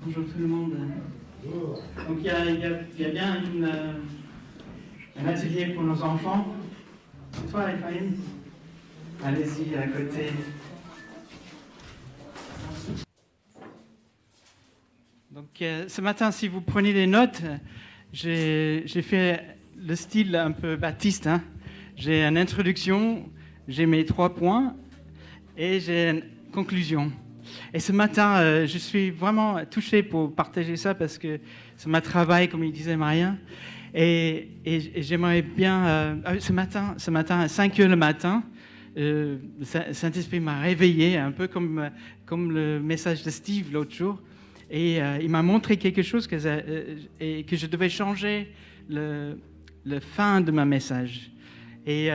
Bonjour tout le monde. Donc il y a bien un atelier pour nos enfants. C'est toi, Ephraim? Allez-y à côté. Donc ce matin, si vous prenez des notes, j'ai fait le style un peu baptiste. J'ai une introduction, j'ai mes 3 points et j'ai une conclusion. Et ce matin, je suis vraiment touché pour partager ça parce que c'est ma travail, comme il disait Maria. Et j'aimerais bien, ce matin à 5 heures le matin, le Saint-Esprit m'a réveillé, un peu comme le message de Steve l'autre jour. Et il m'a montré quelque chose que je devais changer le fin de ma message. Et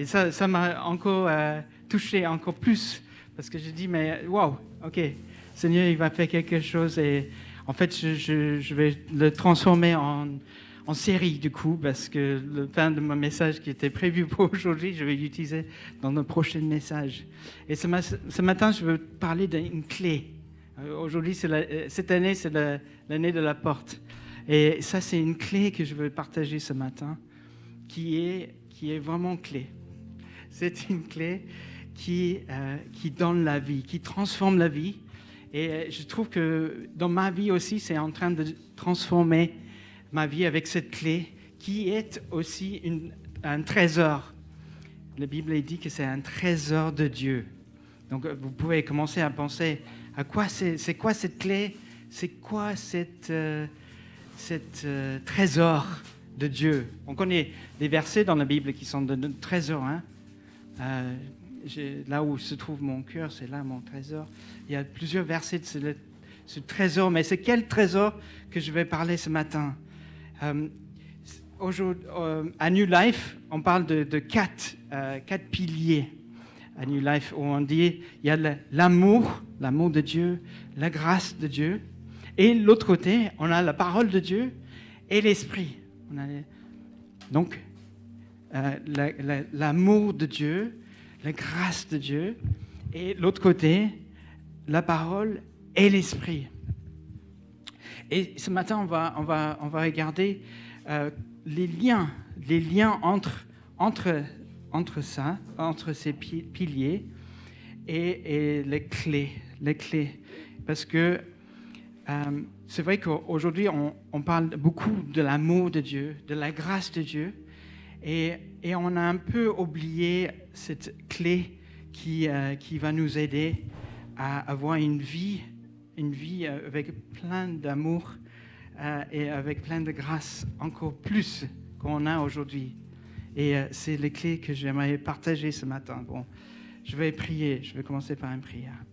ça m'a encore touché encore plus. Parce que je dis, mais wow, ok, Seigneur, il va faire quelque chose. Et en fait, je vais le transformer en série, du coup, parce que le fin de mon message qui était prévu pour aujourd'hui, je vais l'utiliser dans le prochain message. Et ce matin, je veux parler d'une clé. Aujourd'hui, cette année, c'est l'année de la porte. Et ça, c'est une clé que je veux partager ce matin, qui est vraiment clé. C'est une clé qui donne la vie, qui transforme la vie. Et je trouve que dans ma vie aussi, c'est en train de transformer ma vie avec cette clé, qui est aussi un trésor. La Bible dit que c'est un trésor de Dieu. Donc vous pouvez commencer à penser, c'est quoi cette clé? C'est quoi cette trésor de Dieu? On connaît des versets dans la Bible qui sont de notre trésor, là où se trouve mon cœur, c'est là mon trésor. Il y a plusieurs versets de ce trésor, mais c'est quel trésor que je vais parler ce matin? Aujourd'hui, à New Life, on parle de 4 piliers. À New Life, où on dit il y a l'amour de Dieu, la grâce de Dieu, et de l'autre côté, on a la parole de Dieu et l'esprit. Donc, l'amour de Dieu, la grâce de Dieu, et l'autre côté, la parole et l'esprit. Et ce matin, on va regarder les liens entre ces piliers et les clés. Parce que c'est vrai qu'aujourd'hui, on parle beaucoup de l'amour de Dieu, de la grâce de Dieu, et on a un peu oublié cette clé qui va nous aider à avoir une vie avec plein d'amour et avec plein de grâce, encore plus qu'on a aujourd'hui. Et c'est les clés que j'aimerais partager ce matin. Bon, je vais prier, je vais commencer par une prière.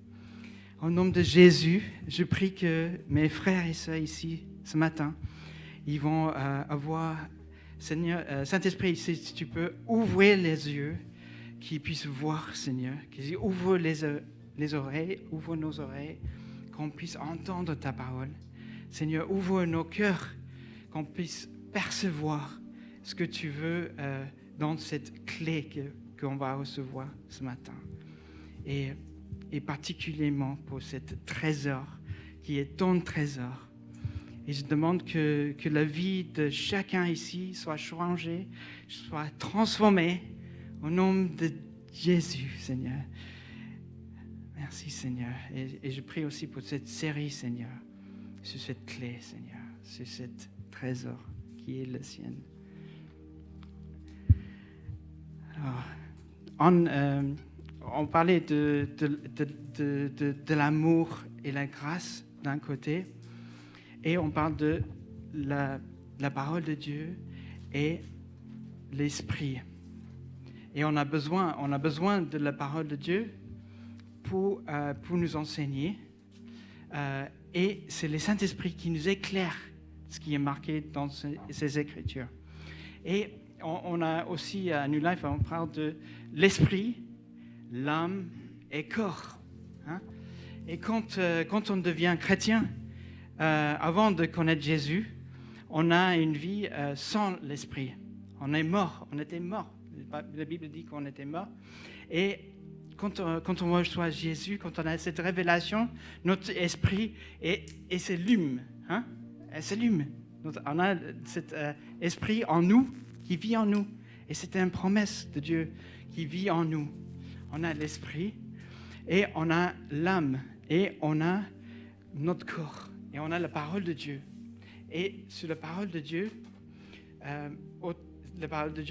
Au nom de Jésus, je prie que mes frères et sœurs ici, ce matin, ils vont avoir, Seigneur, Saint-Esprit, si tu peux ouvrir les yeux, qu'ils puissent voir, Seigneur, qu'ils ouvrent les oreilles, ouvre nos oreilles, qu'on puisse entendre ta parole. Seigneur, ouvre nos cœurs, qu'on puisse percevoir ce que tu veux dans cette clé qu'on va recevoir ce matin. Et particulièrement pour cet trésor qui est ton trésor. Et je demande que la vie de chacun ici soit changée, soit transformée au nom de Jésus, Seigneur. Merci, Seigneur. Et je prie aussi pour cette série, Seigneur, sur cette clé, Seigneur, sur cet trésor qui est le sien. Alors, on parlait de l'amour et la grâce d'un côté, et on parle de la parole de Dieu et l'esprit. Et on a besoin de la parole de Dieu pour nous enseigner. Et c'est le Saint-Esprit qui nous éclaire ce qui est marqué dans ces Écritures. Et on a aussi, à New Life, on parle de l'esprit, l'âme et corps. Et quand on devient chrétien, avant de connaître Jésus, on a une vie sans l'esprit. On est mort, on était mort. La Bible dit qu'on était mort. Et quand on reçoit Jésus, quand on a cette révélation, notre esprit s'allume. Hein? Elle s'allume. On a cet esprit en nous, qui vit en nous. Et c'est une promesse de Dieu qui vit en nous. On a l'esprit, et on a l'âme, et on a notre corps, et on a la parole de Dieu. Et sur la parole de Dieu,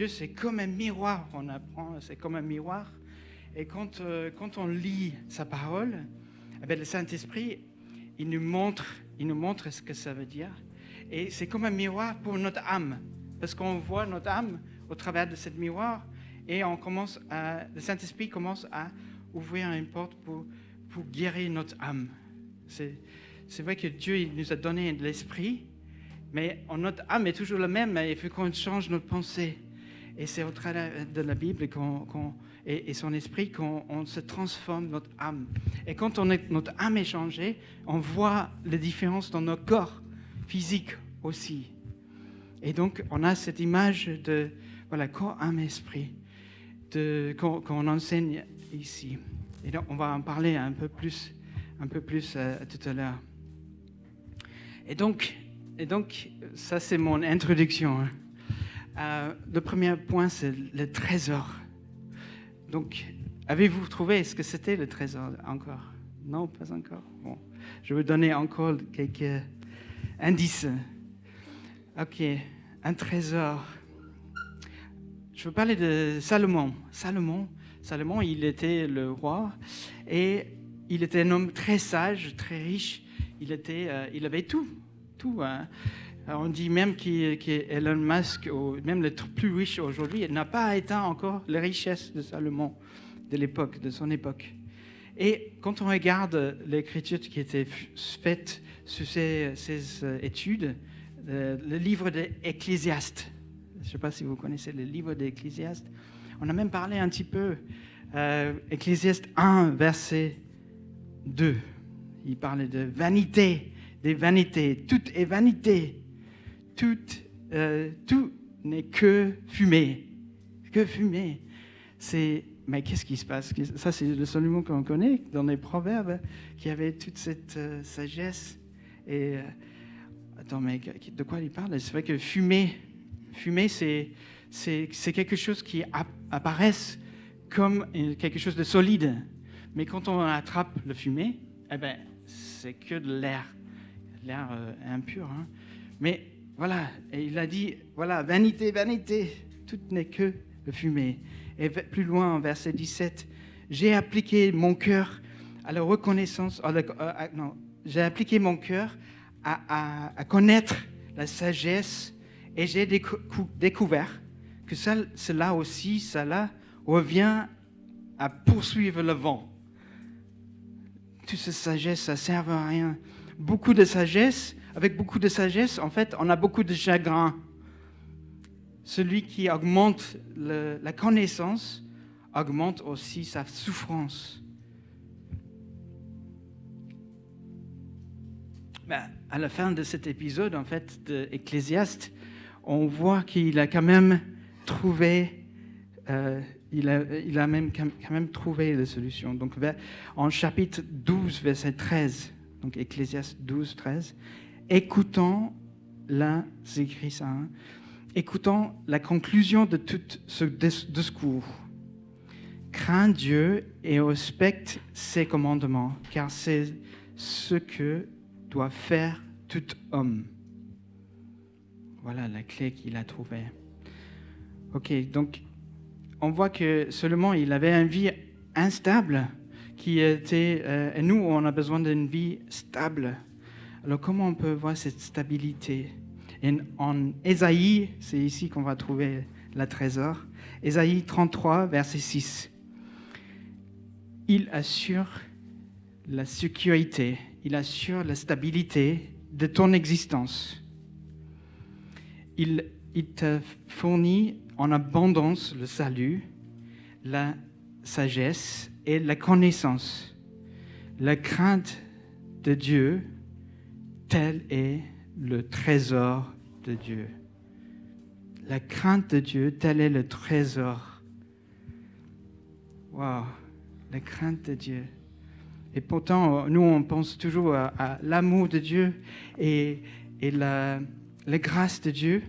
c'est comme un miroir. On apprend, c'est comme un miroir. Et quand on lit sa parole, le Saint-Esprit, il nous montre ce que ça veut dire. Et c'est comme un miroir pour notre âme, parce qu'on voit notre âme au travers de ce miroir, et le Saint-Esprit commence à ouvrir une porte pour guérir notre âme. C'est vrai que Dieu il nous a donné de l'esprit, mais notre âme est toujours la même, mais il faut qu'on change notre pensée. Et c'est au travers de la Bible et son esprit qu'on se transforme notre âme. Et quand notre âme est changée, on voit la différence dans notre corps physique aussi. Et donc, on a cette image de corps, âme, esprit qu'on enseigne ici. Et donc, on va en parler un peu plus tout à l'heure. Et donc, ça c'est mon introduction. Le premier point, c'est le trésor. Donc, avez-vous trouvé ce que c'était le trésor encore? Non, pas encore. Bon, je vais vous donner encore quelques indices. Ok, un trésor. Je veux parler de Salomon. Salomon, il était le roi et il était un homme très sage, très riche. Il avait tout. Hein. On dit même qu'Elon Musk, même le plus riche aujourd'hui, n'a pas atteint encore les richesses de Salomon de son époque. Et quand on regarde l'écriture qui était faite sur ces études, le livre d'Ecclésiaste, je ne sais pas si vous connaissez le livre d'Ecclésiaste, on a même parlé un petit peu, Ecclésiaste 1, verset 2, il parlait de vanité, des vanités, tout est vanité. Tout n'est que fumée. Mais qu'est-ce qui se passe? Ça, c'est le Salomon qu'on connaît dans les proverbes, qui avait toute cette sagesse. Et attends, mais de quoi il parle? C'est vrai que fumée, c'est quelque chose qui apparaît comme quelque chose de solide. Mais quand on attrape le fumée, c'est que de l'air impur. Hein. Mais voilà, et il a dit, vanité, tout n'est que le fumée. Et plus loin, en verset 17, j'ai appliqué mon cœur à la reconnaissance, j'ai appliqué mon cœur à connaître la sagesse, et j'ai découvert que cela revient à poursuivre le vent. Toute cette sagesse, ça ne sert à rien. Avec beaucoup de sagesse, en fait, on a beaucoup de chagrin. Celui qui augmente la connaissance augmente aussi sa souffrance. À la fin de cet épisode, en fait, d'Ecclésiaste, on voit qu'il a quand même trouvé, il a même quand même trouvé la solution. Donc, en chapitre 12, verset 13. Donc Ecclésiaste 12, 13. Écoutons la conclusion de tout ce discours. Crains Dieu et respecte ses commandements, car c'est ce que doit faire tout homme. Voilà la clé qu'il a trouvée. Ok, donc on voit que seulement il avait une vie instable, et nous, on a besoin d'une vie stable. Alors, comment on peut voir cette stabilité? En Ésaïe, c'est ici qu'on va trouver le trésor. Ésaïe 33, verset 6. Il assure la sécurité, il assure la stabilité de ton existence. Il te fournit en abondance le salut, la sagesse et la connaissance. La crainte de Dieu, tel est le trésor de Dieu. La crainte de Dieu, tel est le trésor. Wow. La crainte de Dieu. Et pourtant, nous, on pense toujours à l'amour de Dieu et la grâce de Dieu.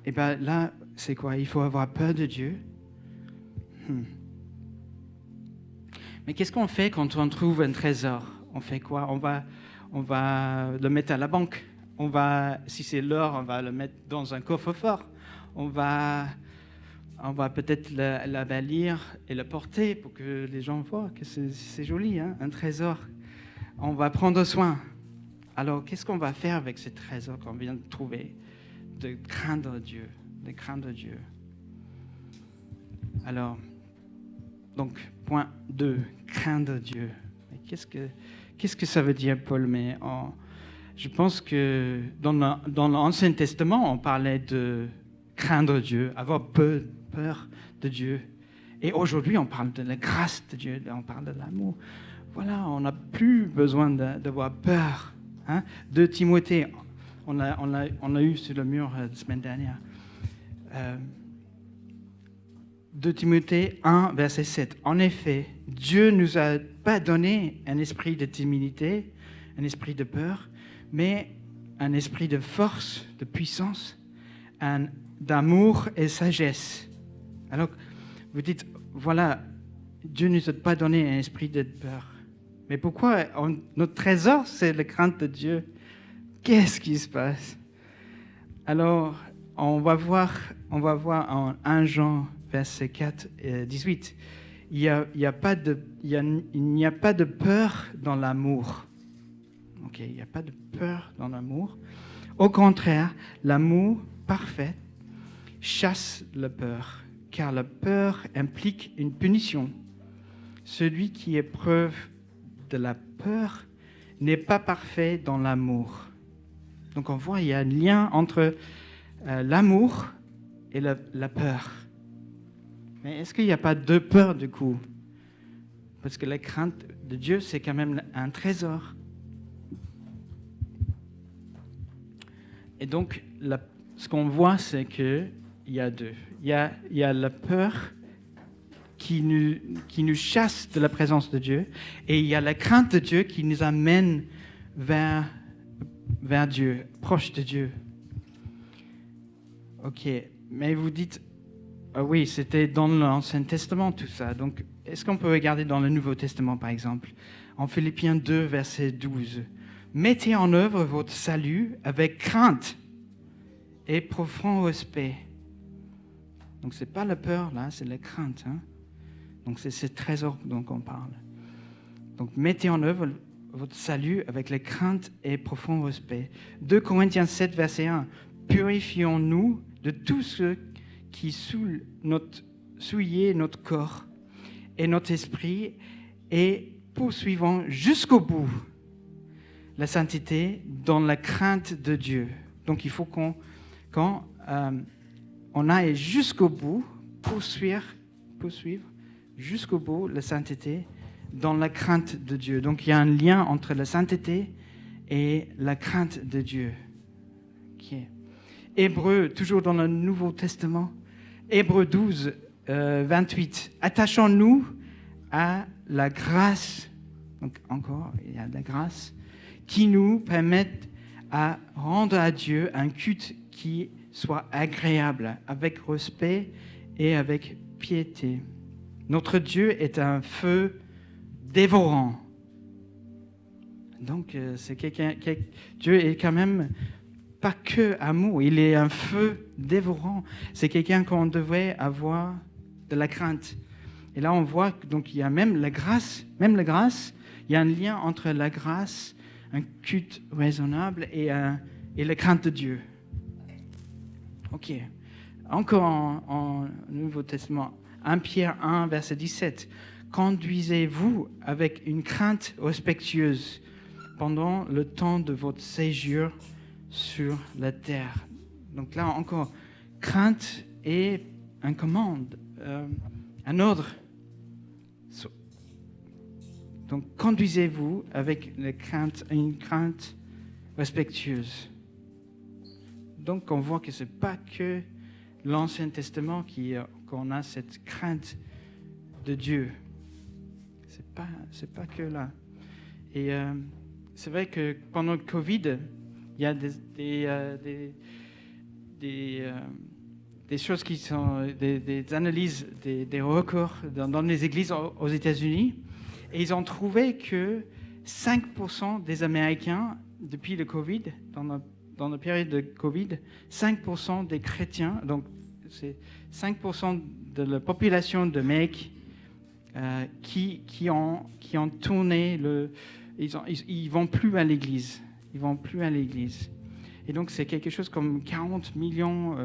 Et bien là, c'est quoi? Il faut avoir peur de Dieu. Mais qu'est-ce qu'on fait quand on trouve un trésor? On fait quoi? On va le mettre à la banque. Si c'est l'or, on va le mettre dans un coffre-fort. On va peut-être la bâlir et le porter pour que les gens voient que c'est joli, hein, un trésor. On va prendre soin. Alors, qu'est-ce qu'on va faire avec ce trésor qu'on vient de trouver? De craindre Dieu. Alors, donc, point 2, craindre Dieu. Mais qu'est-ce que ça veut dire, Paul? Mais je pense que dans l'Ancien Testament, on parlait de craindre Dieu, avoir peur de Dieu. Et aujourd'hui, on parle de la grâce de Dieu, on parle de l'amour. Voilà, on n'a plus besoin d'avoir peur. Hein? 2 Timothée, on l'a eu sur le mur la semaine dernière. 2 Timothée 1, verset 7. En effet, Dieu ne nous a pas donné un esprit de timidité, un esprit de peur, mais un esprit de force, de puissance, d'amour et sagesse. Alors, vous dites, voilà, Dieu ne nous a pas donné un esprit de peur. Mais pourquoi notre trésor, c'est la crainte de Dieu? Qu'est-ce qui se passe? Alors, on va voir en 1 Jean, verset 4 et 18. Il n'y a pas de peur dans l'amour. Ok, il n'y a pas de peur dans l'amour. Au contraire, l'amour parfait chasse la peur, car la peur implique une punition. Celui qui éprouve de la peur n'est pas parfait dans l'amour. Donc on voit, il y a un lien entre l'amour et la peur. Mais est-ce qu'il n'y a pas de peur du coup? Parce que la crainte de Dieu, c'est quand même un trésor. Et donc, ce qu'on voit, c'est qu'il y a deux. Il y a la peur qui nous chasse de la présence de Dieu, et il y a la crainte de Dieu qui nous amène vers Dieu, proche de Dieu. Ok, mais vous dites, ah oui, c'était dans l'Ancien Testament tout ça, donc est-ce qu'on peut regarder dans le Nouveau Testament par exemple, en Philippiens 2, verset 12, « Mettez en œuvre votre salut avec crainte et profond respect. » Donc ce n'est pas la peur là, c'est la crainte. Hein? Donc c'est ce trésor dont on parle. Donc mettez en œuvre votre salut avec la crainte et profond respect. 2 Corinthiens 7, verset 1. « Purifions-nous de tout ce qui souillait notre corps et notre esprit, et poursuivons jusqu'au bout la sainteté dans la crainte de Dieu. » Donc il faut qu'on aille jusqu'au bout, poursuivre jusqu'au bout la sainteté dans la crainte de Dieu. Donc il y a un lien entre la sainteté et la crainte de Dieu. Okay. Hébreux, toujours dans le Nouveau Testament, Hébreux 12, 28. « Attachons-nous à la grâce, donc encore, il y a de la grâce, qui nous permettent à rendre à Dieu un culte qui soit agréable, avec respect et avec piété. Notre Dieu est un feu dévorant. » Donc, Dieu est quand même pas que amour, il est un feu dévorant. C'est quelqu'un qu'on devrait avoir de la crainte. Et là, on voit donc il y a même la grâce, il y a un lien entre la grâce, un culte raisonnable et la crainte de Dieu. Ok. Encore en Nouveau Testament, 1 Pierre 1, verset 17. « Conduisez-vous avec une crainte respectueuse pendant le temps de votre séjour sur la terre. » Donc là encore, crainte et un commande, un ordre. Donc conduisez-vous avec une crainte respectueuse. Donc on voit que ce n'est pas que l'Ancien Testament qu'on a cette crainte de Dieu. C'est pas que là. Et c'est vrai que pendant le Covid, il y a des choses qui sont des analyses, des records dans les églises aux États-Unis, et ils ont trouvé que 5% des Américains, depuis le Covid, dans la période de Covid, 5% des chrétiens, donc c'est 5% de la population d'Amérique qui ont tourné ils vont plus à l'église. Ils vont plus à l'église. Et donc c'est quelque chose comme 40 millions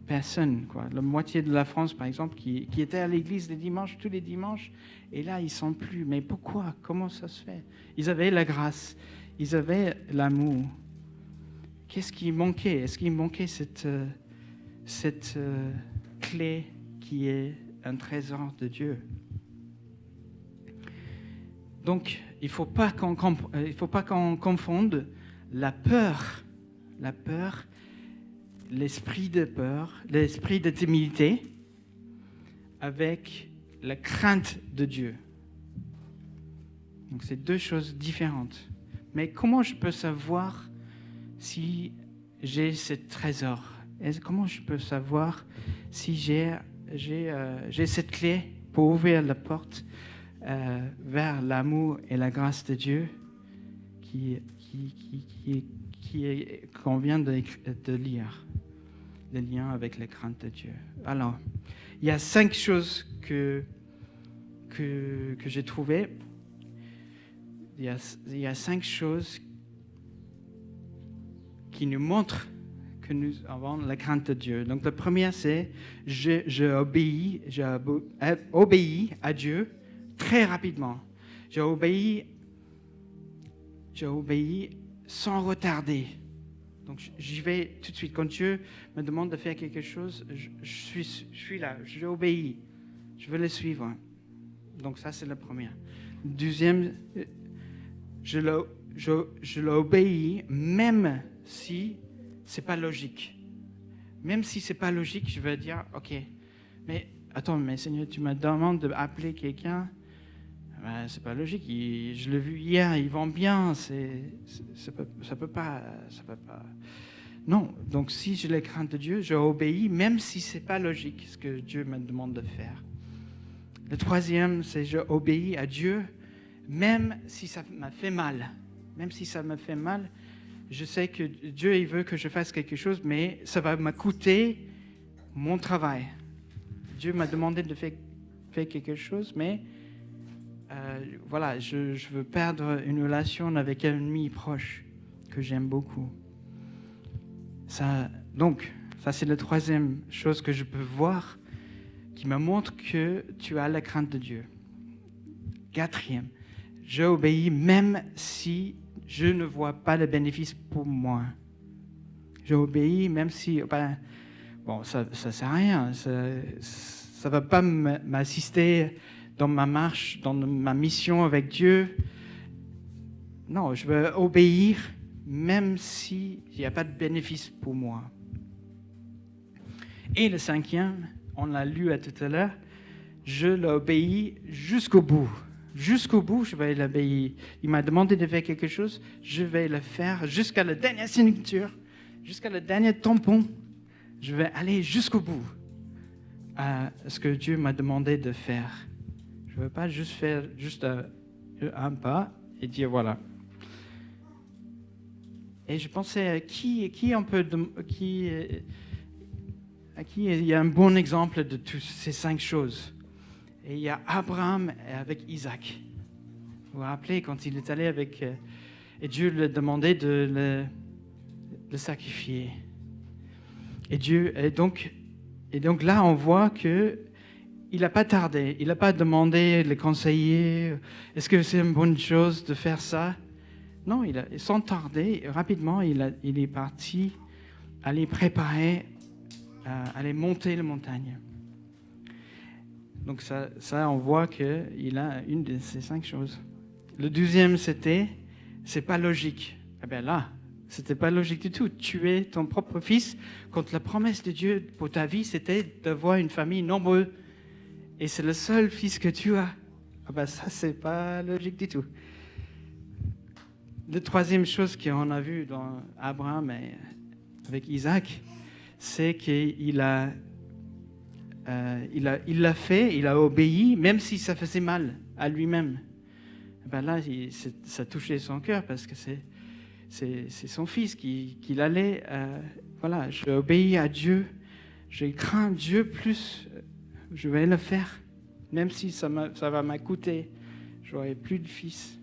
personnes, quoi. La moitié de la France, par exemple, qui était à l'église tous les dimanches, et là ils sont plus. Mais pourquoi? Comment ça se fait? Ils avaient la grâce, ils avaient l'amour. Qu'est-ce qui manquait? Est-ce qu'il manquait cette clé qui est un trésor de Dieu? Donc, il ne faut pas qu'on confonde la peur, l'esprit de peur, l'esprit de timidité, avec la crainte de Dieu. Donc, c'est deux choses différentes. Mais comment je peux savoir si j'ai ce trésor? Comment je peux savoir si j'ai cette clé pour ouvrir la porte vers l'amour et la grâce de Dieu qu'on vient de lire, le lien avec la crainte de Dieu. Alors, il y a 5 choses que j'ai trouvées. Il y a 5 choses qui nous montrent que nous avons la crainte de Dieu. Donc, la première, c'est j'ai obéi à Dieu très rapidement. J'ai obéi sans retarder. Donc, j'y vais tout de suite. Quand Dieu me demande de faire quelque chose, je suis là, je obéis. Je veux le suivre. Donc, ça, c'est la première. Deuxième, je l'obéis même si c'est pas logique. Même si c'est pas logique, je vais dire, ok, mais attends, mais Seigneur, tu me demandes d'appeler quelqu'un. Ben, c'est pas logique. Je l'ai vu hier, il vend bien. Ça peut pas. Non. Donc, si j'ai la crainte de Dieu, je obéis, même si c'est pas logique ce que Dieu me demande de faire. Le troisième, c'est je obéis à Dieu, même si ça m'a fait mal. Même si ça me fait mal, je sais que Dieu il veut que je fasse quelque chose, mais ça va me coûter mon travail. Dieu m'a demandé de faire quelque chose, mais voilà, je veux perdre une relation avec un ami proche que j'aime beaucoup. Donc, ça c'est la troisième chose que je peux voir qui me montre que tu as la crainte de Dieu. Quatrième, j'obéis même si je ne vois pas le bénéfice pour moi. J'obéis même si... bon, ça ne sert à rien. Ça ne va pas m'assister dans ma marche, dans ma mission avec Dieu. Non, je veux obéir même s'il n'y a pas de bénéfice pour moi. Et le cinquième, on l'a lu tout à l'heure, je l'obéis jusqu'au bout. Jusqu'au bout, je vais l'obéir. Il m'a demandé de faire quelque chose, je vais le faire jusqu'à la dernière signature, jusqu'à le dernier tampon. Je vais aller jusqu'au bout à ce que Dieu m'a demandé de faire. Je ne veux pas juste faire un pas et dire voilà. Et je pensais à qui il y a un bon exemple de toutes ces 5 choses. Et il y a Abraham avec Isaac. Vous vous rappelez quand il est allé avec... et Dieu lui a demandé de le sacrifier. Et donc là, on voit qu'il n'a pas tardé. Il n'a pas demandé le conseiller. Est-ce que c'est une bonne chose de faire ça? Non, sans tarder, rapidement, il est parti aller préparer, aller monter la montagne. Donc ça, on voit qu'il a une de ces 5 choses. Le deuxième, c'est pas logique. Eh bien là, c'était pas logique du tout. Tuer ton propre fils, quand la promesse de Dieu pour ta vie, c'était d'avoir une famille nombreuse. Et c'est le seul fils que tu as. Ah ben ça, c'est pas logique du tout. La troisième chose qu'on a vue dans Abraham et avec Isaac, c'est qu'il a, il l'a fait, il a obéi, même si ça faisait mal à lui-même. Ben là, ça touchait son cœur parce que c'est son fils qu'il allait. Voilà, j'ai obéi à Dieu, j'ai craint Dieu plus, je vais le faire, même si ça va me coûter, j'aurai plus de fils.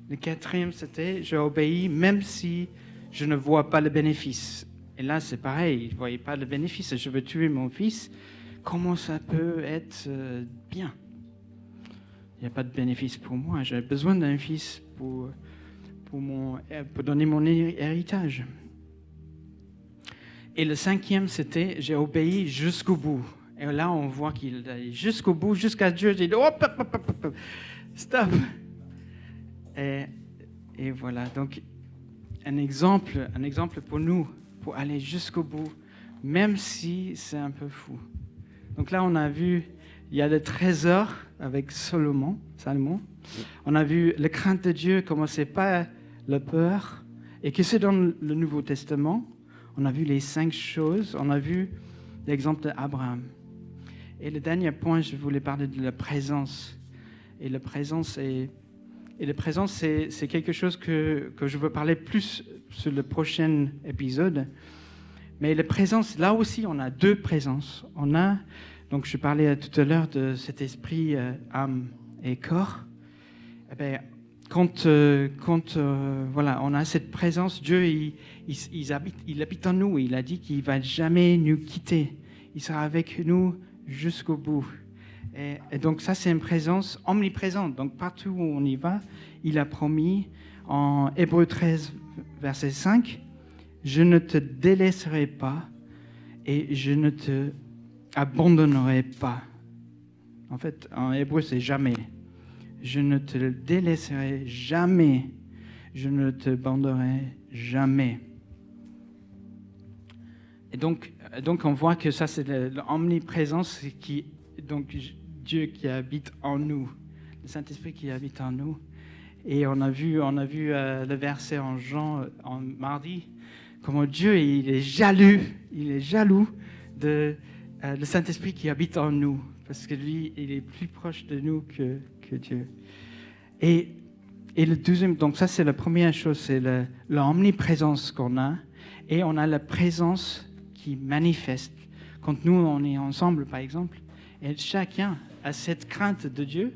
Le quatrième, c'était j'ai obéi, même si je ne vois pas le bénéfice. Et là, c'est pareil, je ne voyais pas le bénéfice. Je veux tuer mon fils. Comment ça peut être bien? Il n'y a pas de bénéfice pour moi. J'ai besoin d'un fils pour donner mon héritage. Et le cinquième, c'était j'ai obéi jusqu'au bout. Et là, on voit qu'il est jusqu'au bout, jusqu'à Dieu. J'ai dit, hop, stop. Et voilà, donc un exemple pour nous, pour aller jusqu'au bout, même si c'est un peu fou. Donc là, on a vu, il y a le trésor avec Salomon. On a vu la crainte de Dieu, comment c'est pas la peur, et que c'est dans le Nouveau Testament. On a vu les 5 choses, on a vu l'exemple d'Abraham. Et le dernier point, je voulais parler de la présence. Et la présence, c'est quelque chose que je veux parler plus sur le prochain épisode. Mais la présence, là aussi, on a 2 présences. Donc je parlais tout à l'heure de cet esprit, âme et corps. Eh bien, quand voilà, on a cette présence, Dieu, il habite en nous. Il a dit qu'il ne va jamais nous quitter. Il sera avec nous jusqu'au bout. Et donc ça, c'est une présence omniprésente. Donc partout où on y va, il a promis en Hébreux 13, verset 5, « Je ne te délaisserai pas et je ne te abandonnerai pas. » En fait, en hébreu, c'est « jamais ». Je ne te délaisserai jamais. Je ne te abandonnerai jamais. Et donc on voit que ça, c'est l'omniprésence donc Dieu qui habite en nous, le Saint-Esprit qui habite en nous. Et on a vu le verset en Jean en mardi, comment Dieu il est jaloux de le Saint-Esprit qui habite en nous, parce que lui, il est plus proche de nous que Dieu. Et le deuxième, donc ça c'est la première chose, c'est l'omniprésence qu'on a, et on a la présence qui manifeste. Quand nous on est ensemble, par exemple, et chacun a cette crainte de Dieu,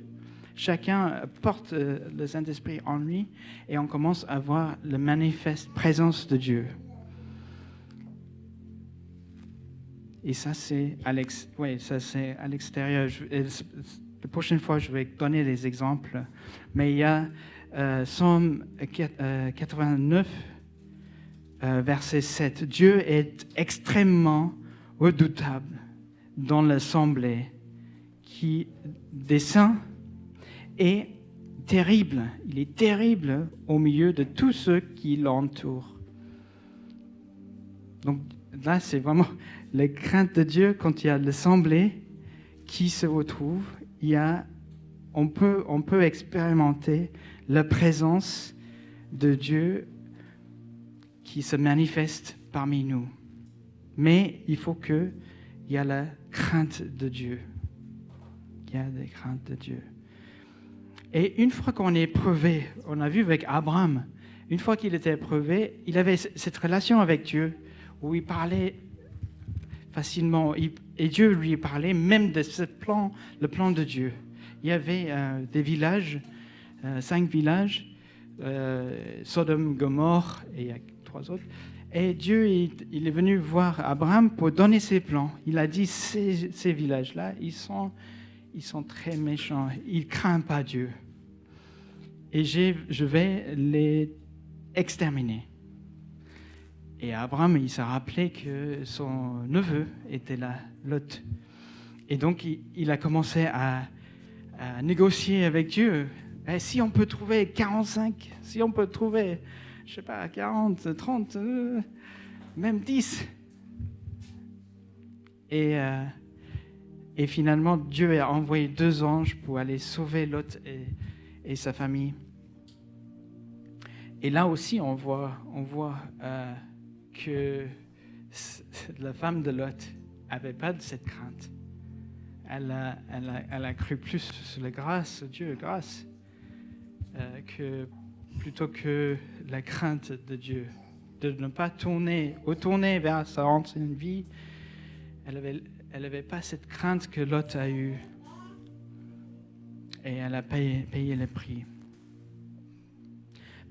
chacun porte le Saint-Esprit en lui, et on commence à voir la manifeste présence de Dieu. Et ça, c'est à l'extérieur. La prochaine fois, je vais donner des exemples. Mais il y a Psaume 89, verset 7. Dieu est extrêmement redoutable dans l'assemblée des saints et terrible. Il est terrible au milieu de tous ceux qui l'entourent. Donc là, c'est vraiment la crainte de Dieu quand il y a l'assemblée qui se retrouve. On peut expérimenter la présence de Dieu qui se manifeste parmi nous. Mais il faut qu'il y ait la crainte de Dieu. Il y a des craintes de Dieu. Et une fois qu'on est éprouvé, on a vu avec Abraham, une fois qu'il était éprouvé, il avait cette relation avec Dieu où il parlait facilement, et Dieu lui parlait même de le plan de Dieu. Il y avait des villages, 5 villages, Sodome, Gomorrhe, et il y a 3 autres. Et Dieu, il est venu voir Abraham pour donner ses plans. Il a dit, ces villages-là, ils sont très méchants, ils ne craignent pas Dieu. Et je vais les exterminer. Et Abraham, il s'est rappelé que son neveu était là, Lot. Et donc, il a commencé à négocier avec Dieu. Et si on peut trouver 45, si on peut trouver, je sais pas, 40, 30, même 10. Et Et finalement, Dieu a envoyé 2 anges pour aller sauver Lot et sa famille. Et là aussi, on voit que la femme de Lot n'avait pas de cette crainte. Elle a cru plus sur la grâce, Dieu, grâce, plutôt que la crainte de Dieu. De ne pas retourner vers sa ancienne vie. Elle avait pas cette crainte que Lot a eue. Et elle a payé le prix.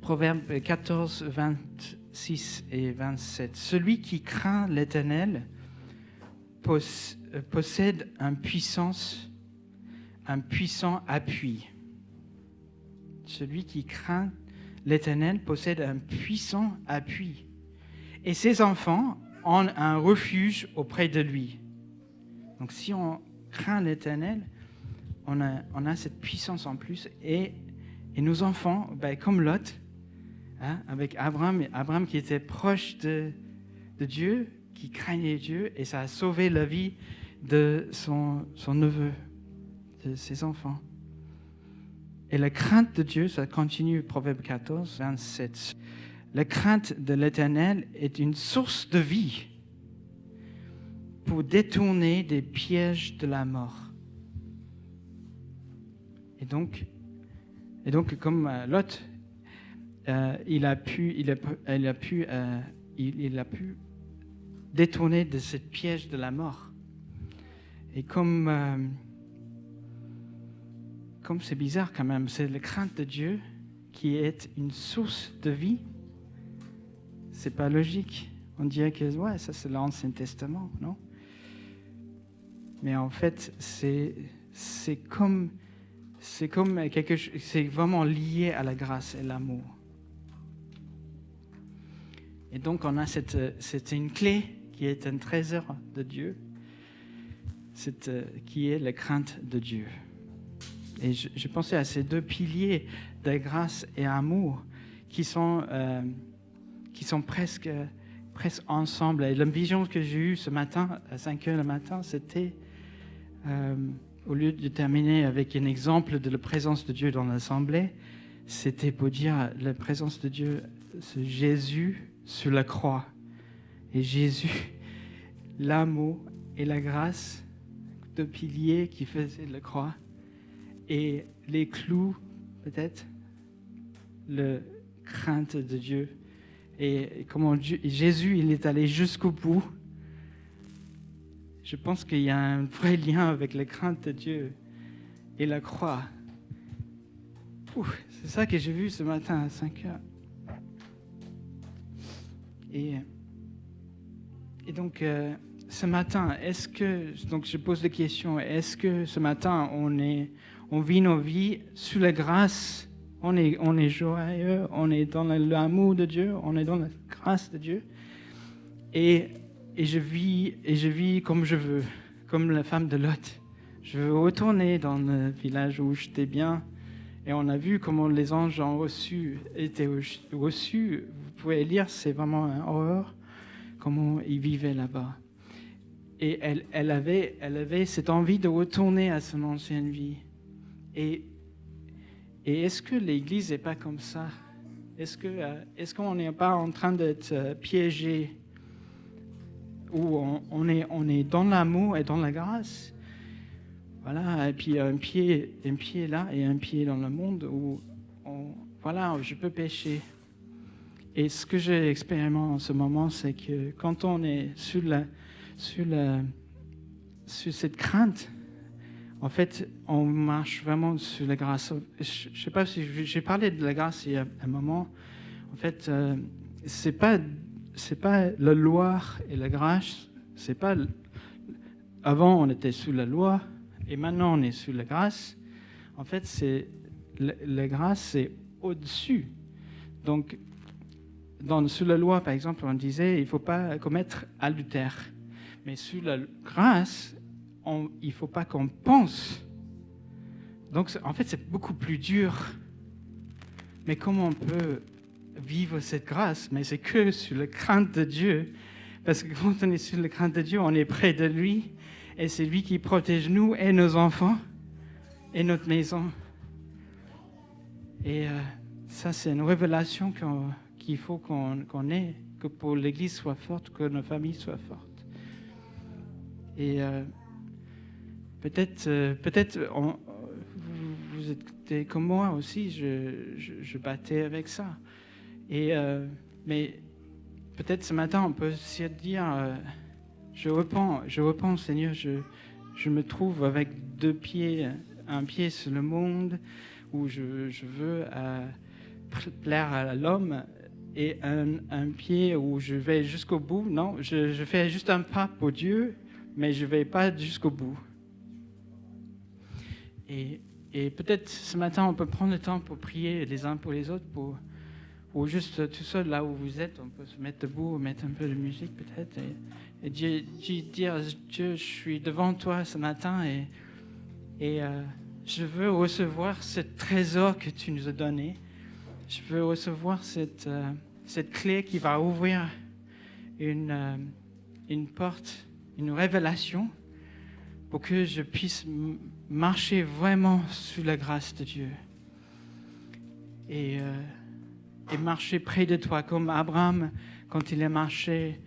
Proverbe 14, 26 et 27. Celui qui craint l'Éternel possède un puissant appui. Celui qui craint l'Éternel possède un puissant appui. Et ses enfants ont un refuge auprès de lui. Donc si on craint l'Éternel, on a cette puissance en plus. Et nos enfants, comme Lot, avec Abraham qui était proche de Dieu, qui craignait Dieu, et ça a sauvé la vie de son neveu, de ses enfants. Et la crainte de Dieu, ça continue, Proverbe 14, 27. La crainte de l'Éternel est une source de vie pour détourner des pièges de la mort. Et donc comme Lot, il a pu détourner de ce piège de la mort. Et comme c'est bizarre quand même, c'est la crainte de Dieu qui est une source de vie. C'est pas logique. On dirait que ça c'est l'Ancien Testament, non? Mais en fait, c'est comme quelque chose, c'est vraiment lié à la grâce et l'amour. Et donc on a c'est une clé qui est un trésor de Dieu, qui est la crainte de Dieu. Et je pensais à ces 2 piliers de grâce et amour qui sont presque ensemble. Et la vision que j'ai eue ce matin, à 5 heures le matin, c'était, au lieu de terminer avec un exemple de la présence de Dieu dans l'assemblée, c'était pour dire la présence de Dieu, c'est Jésus sur la croix. Et Jésus, l'amour et la grâce, 2 piliers qui faisaient la croix. Et les clous, peut-être, la crainte de Dieu. Et comment Jésus, il est allé jusqu'au bout. Je pense qu'il y a un vrai lien avec la crainte de Dieu et la croix. C'est ça que j'ai vu ce matin à 5 heures. Et donc, ce matin, donc je pose la question, est-ce que ce matin, on vit nos vies sous la grâce, on est joyeux, on est dans l'amour de Dieu, on est dans la grâce de Dieu, et je vis comme je veux, comme la femme de Lot. Je veux retourner dans le village où j'étais bien, et on a vu comment les anges étaient reçus. Vous pouvez lire, c'est vraiment un horreur, comment ils vivaient là-bas. Et elle avait cette envie de retourner à son ancienne vie. Et est-ce que l'Église n'est pas comme ça? Est-ce qu'on n'est pas en train d'être piégé, où on est dans l'amour et dans la grâce? Voilà, et puis un pied là et un pied dans le monde où je peux pécher. Et ce que j'ai expérimenté en ce moment, c'est que quand on est sur cette crainte, en fait, on marche vraiment sur la grâce. Je ne sais pas si j'ai parlé de la grâce il y a un moment. En fait, c'est pas la loi et la grâce. C'est pas avant on était sous la loi et maintenant on est sous la grâce. En fait, c'est la grâce, c'est au-dessus. Donc, sous la loi, par exemple, on disait il ne faut pas commettre adultère. Mais sous la grâce, il ne faut pas qu'on pense. Donc, en fait, c'est beaucoup plus dur. Mais comment on peut vivre cette grâce? Mais c'est que sur la crainte de Dieu. Parce que quand on est sur la crainte de Dieu, on est près de lui. Et c'est lui qui protège nous et nos enfants et notre maison. Et ça, c'est une révélation qu'il faut qu'on ait, que pour l'Église soit forte, que nos familles soient fortes. Et peut-être vous êtes comme moi aussi, je battais avec ça. Et mais peut-être ce matin, on peut se dire, je repens, Seigneur, je me trouve avec deux pieds, un pied sur le monde, où je veux plaire à l'homme, et un pied où je vais jusqu'au bout. Non, je fais juste un pas pour Dieu, mais je ne vais pas jusqu'au bout. Et peut-être ce matin, on peut prendre le temps pour prier les uns pour les autres, ou juste tout seul là où vous êtes, on peut se mettre debout, mettre un peu de musique peut-être, et dire, Dieu, je suis devant toi ce matin, et je veux recevoir ce trésor que tu nous as donné. Je veux recevoir cette clé qui va ouvrir une porte, une révélation, pour que je puisse marcher vraiment sous la grâce de Dieu. Et marcher près de toi, comme Abraham, quand il a marché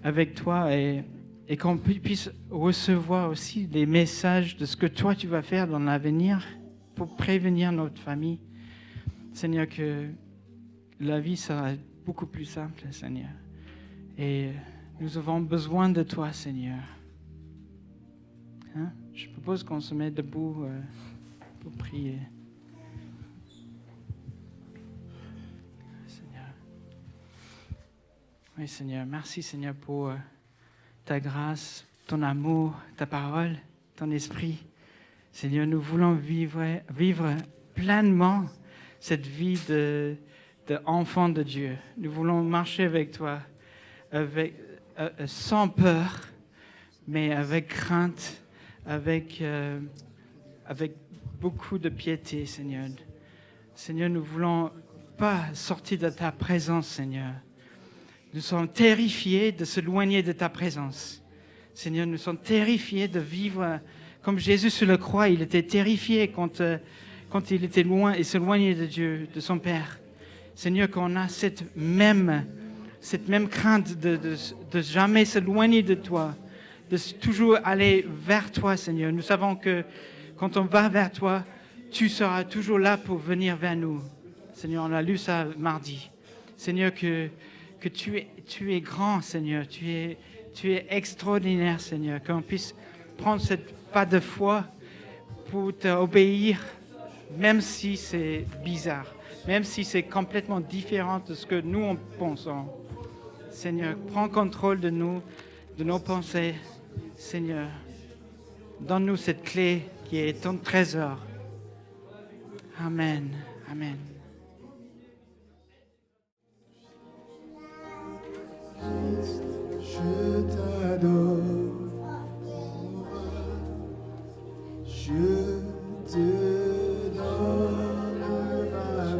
avec toi, et qu'on puisse recevoir aussi des messages de ce que toi tu vas faire dans l'avenir pour prévenir notre famille. Seigneur, que la vie sera beaucoup plus simple, Seigneur. Et nous avons besoin de toi, Seigneur. Hein? Je propose qu'on se mette debout pour prier. Seigneur. Oui, Seigneur. Merci, Seigneur, pour ta grâce, ton amour, ta parole, ton esprit. Seigneur, nous voulons vivre pleinement cette vie d'enfant de Dieu. Nous voulons marcher avec toi sans peur, mais avec crainte, avec beaucoup de piété, Seigneur. Seigneur, nous ne voulons pas sortir de ta présence, Seigneur. Nous sommes terrifiés de s'éloigner de ta présence. Seigneur, nous sommes terrifiés de vivre comme Jésus sur la croix. Il était terrifié quand il était loin et s'éloignait de Dieu, de son Père. Seigneur, qu'on a cette même crainte de jamais s'éloigner de toi, de toujours aller vers toi, Seigneur. Nous savons que quand on va vers toi, tu seras toujours là pour venir vers nous. Seigneur, on a lu ça mardi. Seigneur, que tu es grand, Seigneur. Tu es extraordinaire, Seigneur. Qu'on puisse prendre ce pas de foi pour t'obéir, même si c'est bizarre, même si c'est complètement différent de ce que nous en pensons. Seigneur, prends contrôle de nous, de nos pensées. Seigneur, donne-nous cette clé qui est ton trésor. Amen. Amen. Je t'adore, je te donne ma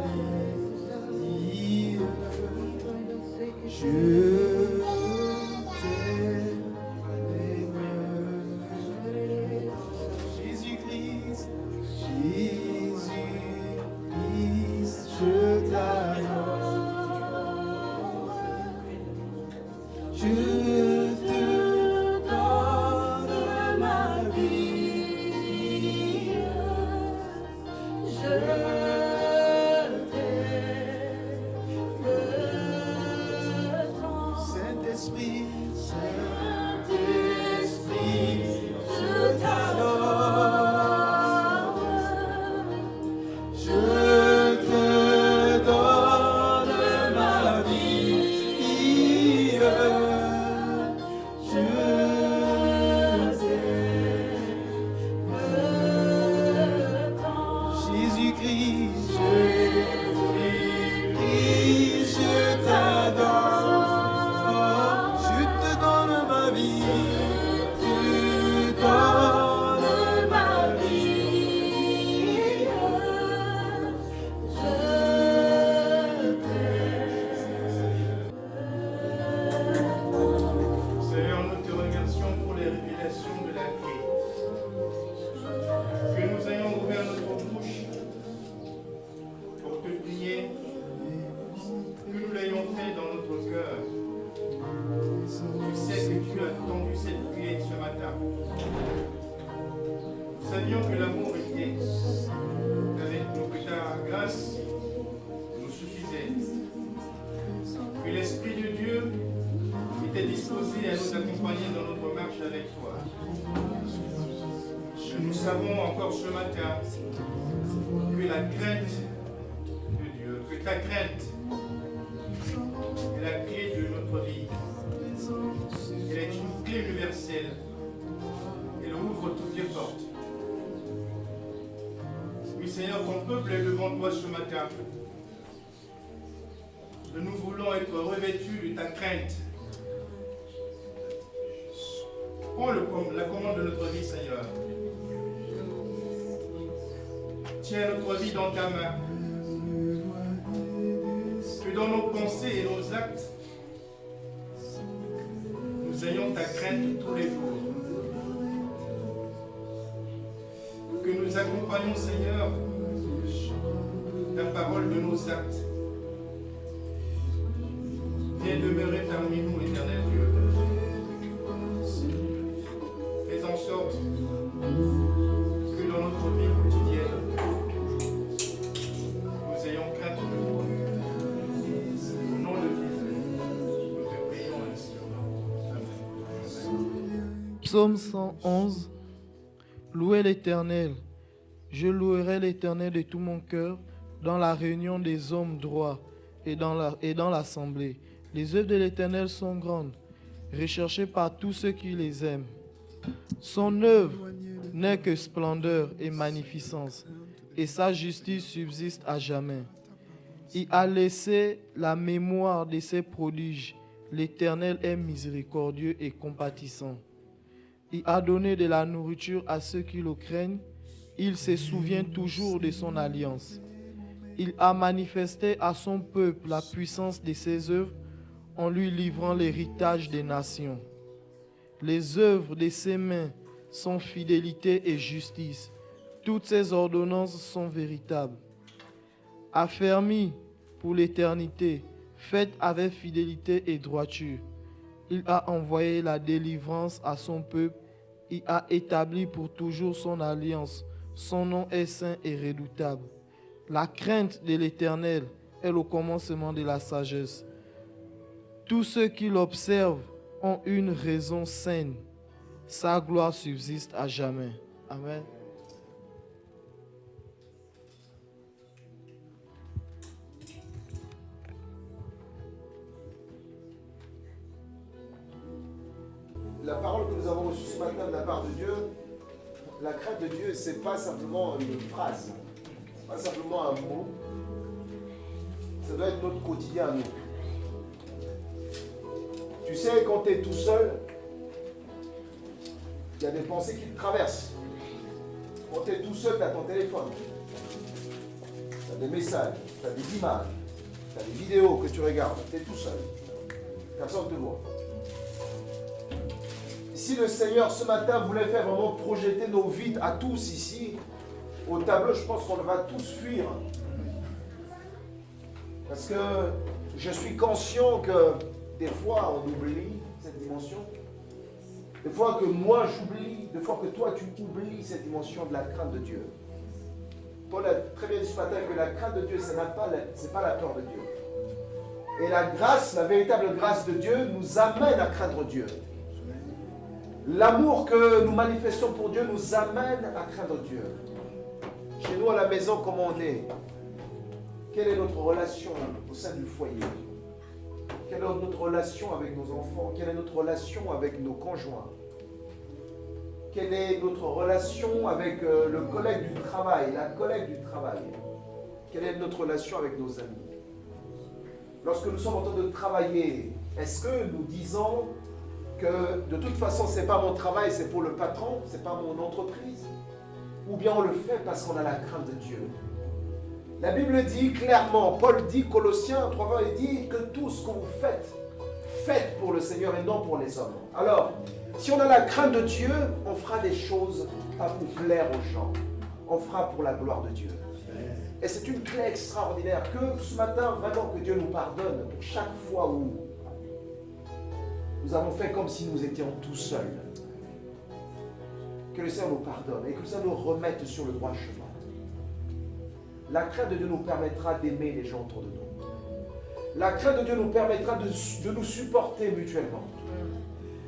vie, je Jésus-Christ, accompagner dans notre marche avec toi. Nous savons encore ce matin que la crainte de Dieu, que ta crainte est la clé de notre vie. Elle est une clé universelle. Elle ouvre toutes les portes. Oui Seigneur, ton peuple est devant toi ce matin. Nous voulons être revêtus de ta crainte. Prends la commande de notre vie, Seigneur. Tiens notre vie dans ta main. Que dans nos pensées et nos actes, nous ayons ta crainte tous les jours. Que nous accompagnons, Seigneur, ta parole de nos actes. Viens demeurer parmi nous, éternel Dieu. Fais en sorte que dans notre vie quotidienne, nous ayons crainte de toi. Au nom de Jésus, nous te prions ainsi. Amen. Psaume 111. Louez l'Éternel. Je louerai l'Éternel de tout mon cœur dans la réunion des hommes droits et dans l'assemblée. Les œuvres de l'Éternel sont grandes, recherchées par tous ceux qui les aiment. Son œuvre n'est que splendeur et magnificence, et sa justice subsiste à jamais. Il a laissé la mémoire de ses prodiges. L'Éternel est miséricordieux et compatissant. Il a donné de la nourriture à ceux qui le craignent. Il se souvient toujours de son alliance. Il a manifesté à son peuple la puissance de ses œuvres en lui livrant l'héritage des nations. Les œuvres de ses mains sont fidélité et justice. Toutes ses ordonnances sont véritables. Affermies pour l'éternité, faites avec fidélité et droiture. Il a envoyé la délivrance à son peuple. Il a établi pour toujours son alliance. Son nom est saint et redoutable. La crainte de l'Éternel est le commencement de la sagesse. Tous ceux qui l'observent ont une raison saine. Sa gloire subsiste à jamais. Amen. La parole que nous avons reçue ce matin de la part de Dieu, la crainte de Dieu, ce n'est pas simplement une phrase, ce n'est pas simplement un mot. Ça doit être notre quotidien à nous. Tu sais, quand tu es tout seul, il y a des pensées qui te traversent. Quand tu es tout seul, tu as ton téléphone. Tu as des messages, tu as des images, tu as des vidéos que tu regardes. Tu es tout seul. Personne ne te voit. Si le Seigneur ce matin voulait faire vraiment projeter nos vies à tous ici, au tableau, je pense qu'on va tous fuir. Parce que je suis conscient que des fois on oublie cette dimension. Des fois que moi j'oublie, des fois que toi tu oublies cette dimension de la crainte de Dieu. Paul a très bien dit ce matin que la crainte de Dieu, ce n'est pas la peur de Dieu. Et la grâce, la véritable grâce de Dieu nous amène à craindre Dieu. L'amour que nous manifestons pour Dieu nous amène à craindre Dieu. Chez nous à la maison, comment on est? Quelle est notre relation au sein du foyer? Quelle est notre relation avec nos enfants? Quelle est notre relation avec nos conjoints? Quelle est notre relation avec le collègue du travail, la collègue du travail? Quelle est notre relation avec nos amis? Lorsque nous sommes en train de travailler, est-ce que nous disons que de toute façon, ce n'est pas mon travail, c'est pour le patron, ce n'est pas mon entreprise? Ou bien on le fait parce qu'on a la crainte de Dieu? La Bible dit clairement, Paul dit, Colossiens 3:20, il dit que tout ce que vous faites, faites pour le Seigneur et non pour les hommes. Alors, si on a la crainte de Dieu, on fera des choses pas pour plaire aux gens. On fera pour la gloire de Dieu. Et c'est une clé extraordinaire que ce matin, vraiment, que Dieu nous pardonne pour chaque fois où nous avons fait comme si nous étions tout seuls. Que le Seigneur nous pardonne et que le Seigneur nous remette sur le droit chemin. La crainte de Dieu nous permettra d'aimer les gens autour de nous. La crainte de Dieu nous permettra de nous supporter mutuellement.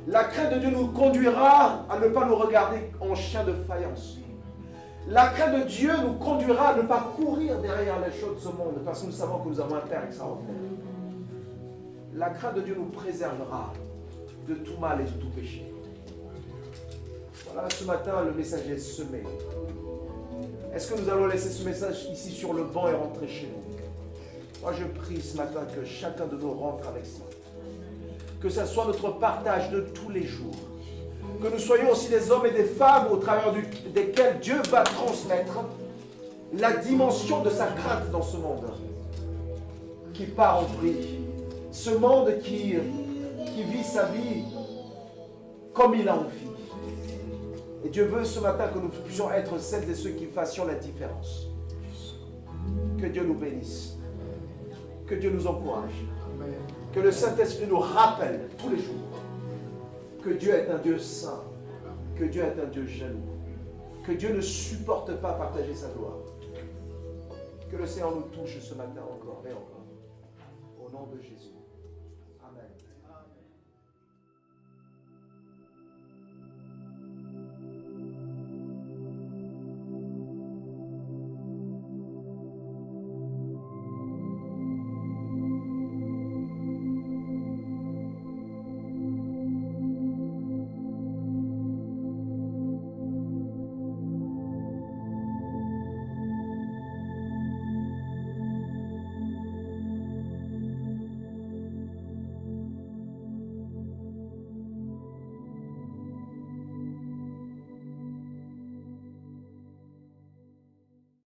La crainte de Dieu nous conduira à ne pas nous regarder en chien de faïence. La crainte de Dieu nous conduira à ne pas courir derrière les choses de ce monde parce que nous savons que nous avons un Père extraordinaire. La crainte de Dieu nous préservera de tout mal et de tout péché. Voilà, ce matin, le message est semé. Est-ce que nous allons laisser ce message ici sur le banc et rentrer chez nous? Moi, je prie ce matin que chacun de nous rentre avec ça. Que ce soit notre partage de tous les jours. Que nous soyons aussi des hommes et des femmes au travers desquels Dieu va transmettre la dimension de sa crainte dans ce monde qui part en vrille. Ce monde qui vit sa vie comme il a envie. Et Dieu veut ce matin que nous puissions être celles et ceux qui fassions la différence. Que Dieu nous bénisse. Que Dieu nous encourage. Que le Saint-Esprit nous rappelle tous les jours que Dieu est un Dieu saint, que Dieu est un Dieu jaloux, que Dieu ne supporte pas partager sa gloire. Que le Seigneur nous touche ce matin encore et encore. Au nom de Jésus.